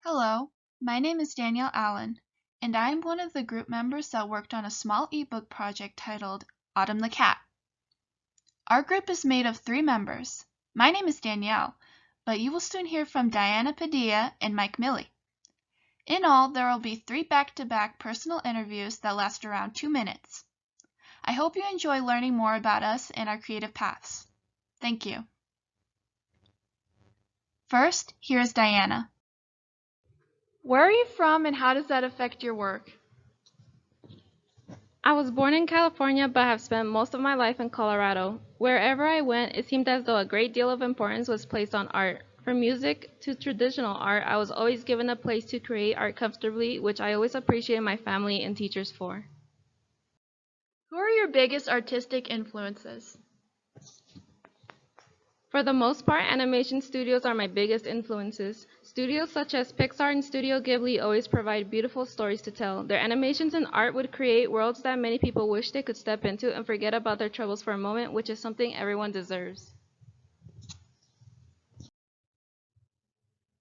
Hello, my name is Danielle Allen, and I am one of the group members that worked on a small ebook project titled Autumn the Cat. Our group is made of 3 members. My name is Danielle, but you will soon hear from Diana Padilla and Mike Mili. In all, there will be 3 back-to-back personal interviews that last around 2 minutes. I hope you enjoy learning more about us and our creative paths. Thank you. First, here is Diana. Where are you from and how does that affect your work? I was born in California but have spent most of my life in Colorado. Wherever I went, it seemed as though a great deal of importance was placed on art. From music to traditional art, I was always given a place to create art comfortably, which I always appreciated my family and teachers for. Who are your biggest artistic influences? For the most part, animation studios are my biggest influences. Studios such as Pixar and Studio Ghibli always provide beautiful stories to tell. Their animations and art would create worlds that many people wish they could step into and forget about their troubles for a moment, which is something everyone deserves.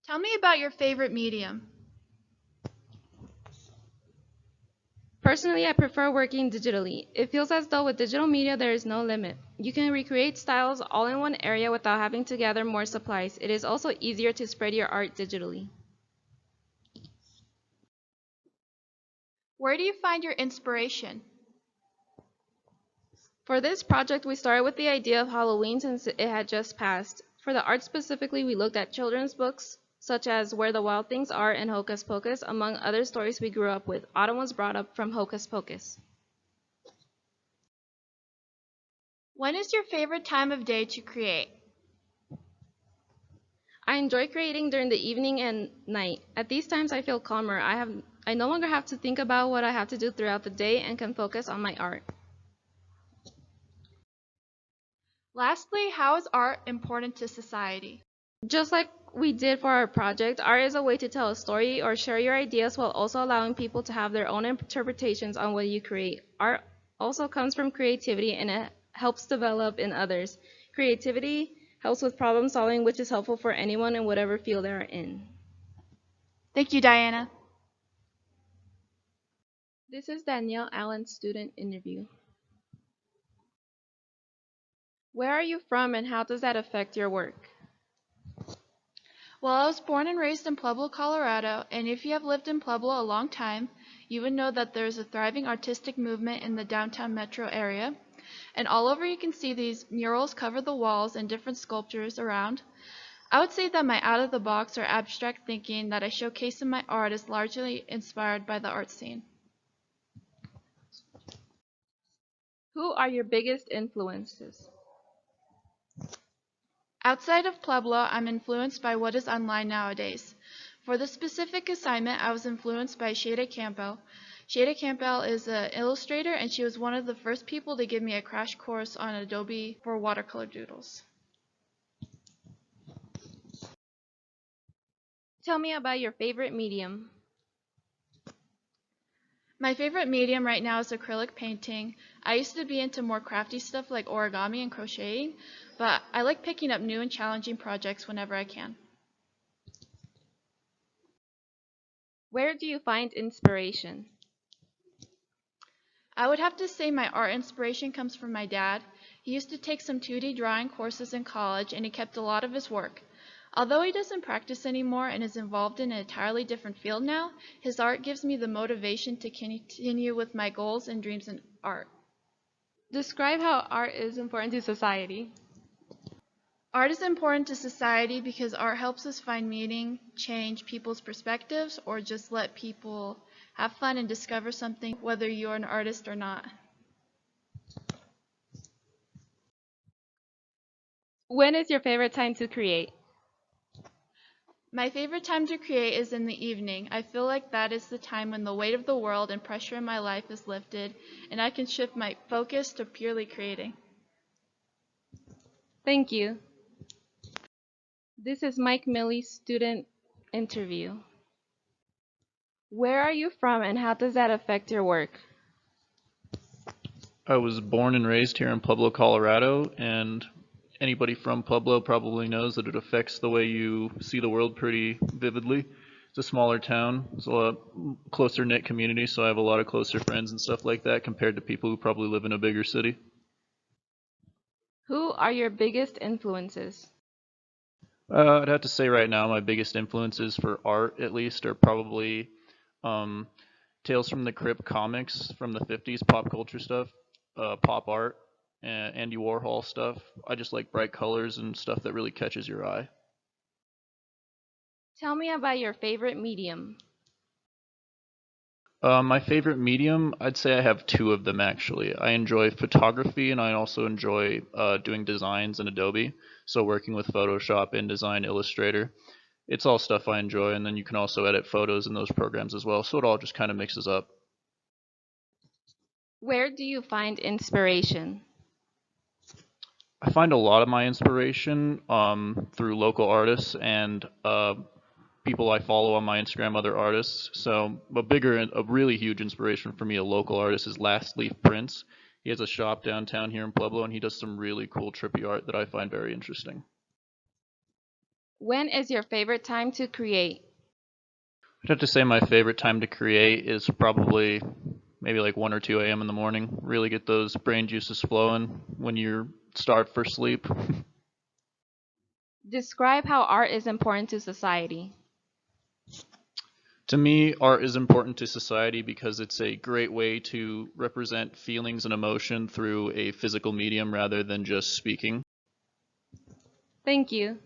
Tell me about your favorite medium. Personally, I prefer working digitally. It feels as though with digital media there is no limit. You can recreate styles all in one area without having to gather more supplies. It is also easier to spread your art digitally. Where do you find your inspiration? For this project, we started with the idea of Halloween since it had just passed. For the art specifically, we looked at children's books such as Where the Wild Things Are and Hocus Pocus, among other stories we grew up with. Autumn was brought up from Hocus Pocus. When is your favorite time of day to create? I enjoy creating during the evening and night. At these times, I feel calmer. I no longer have to think about what I have to do throughout the day and can focus on my art. Lastly, how is art important to society? Just like we did for our project, art is a way to tell a story or share your ideas while also allowing people to have their own interpretations on what you create. Art also comes from creativity and it helps develop in others. Creativity helps with problem solving, which is helpful for anyone in whatever field they are in. Thank you, Diana. This is Danielle Allen's student interview. Where are you from and how does that affect your work? Well, I was born and raised in Pueblo, Colorado, and if you have lived in Pueblo a long time, you would know that there is a thriving artistic movement in the downtown metro area. And all over you can see these murals cover the walls and different sculptures around. I would say that my out-of-the-box or abstract thinking that I showcase in my art is largely inspired by the art scene. Who are your biggest influences? Outside of Pueblo, I'm influenced by what is online nowadays. For the specific assignment, I was influenced by Shada Campbell. Shada Campbell is an illustrator, and she was one of the first people to give me a crash course on Adobe for watercolor doodles. Tell me about your favorite medium. My favorite medium right now is acrylic painting. I used to be into more crafty stuff like origami and crocheting, but I like picking up new and challenging projects whenever I can. Where do you find inspiration? I would have to say my art inspiration comes from my dad. He used to take some 2D drawing courses in college and he kept a lot of his work. Although he doesn't practice anymore and is involved in an entirely different field now, his art gives me the motivation to continue with my goals and dreams in art. Describe how art is important to society. Art is important to society because art helps us find meaning, change people's perspectives, or just let people have fun and discover something, whether you're an artist or not. When is your favorite time to create? My favorite time to create is in the evening. I feel like that is the time when the weight of the world and pressure in my life is lifted, and I can shift my focus to purely creating. Thank you. This is Mike Milli's student interview. Where are you from and how does that affect your work? I was born and raised here in Pueblo, Colorado, and anybody from Pueblo probably knows that it affects the way you see the world pretty vividly. It's a smaller town. It's a lot closer knit community, so I have a lot of closer friends and stuff like that compared to people who probably live in a bigger city. Who are your biggest influences? I'd have to say right now my biggest influences for art, at least, are probably um, Tales from the Crypt comics from the 50s, pop culture stuff, pop art, and Andy Warhol stuff. I just like bright colors and stuff that really catches your eye. Tell me about your favorite medium. My favorite medium, I'd say I have two of them actually. I enjoy photography and I also enjoy doing designs in Adobe. So working with Photoshop, InDesign, Illustrator. It's all stuff I enjoy, and then you can also edit photos in those programs as well. So it all just kind of mixes up. Where do you find inspiration? I find a lot of my inspiration through local artists and people I follow on my Instagram, other artists. So a really huge inspiration for me, a local artist, is Last Leaf Prince. He has a shop downtown here in Pueblo, and he does some really cool, trippy art that I find very interesting. When is your favorite time to create? I'd have to say my favorite time to create is probably maybe like 1 or 2 a.m. in the morning. Really get those brain juices flowing when you're starved for sleep. Describe how art is important to society. To me, art is important to society because it's a great way to represent feelings and emotion through a physical medium rather than just speaking. Thank you.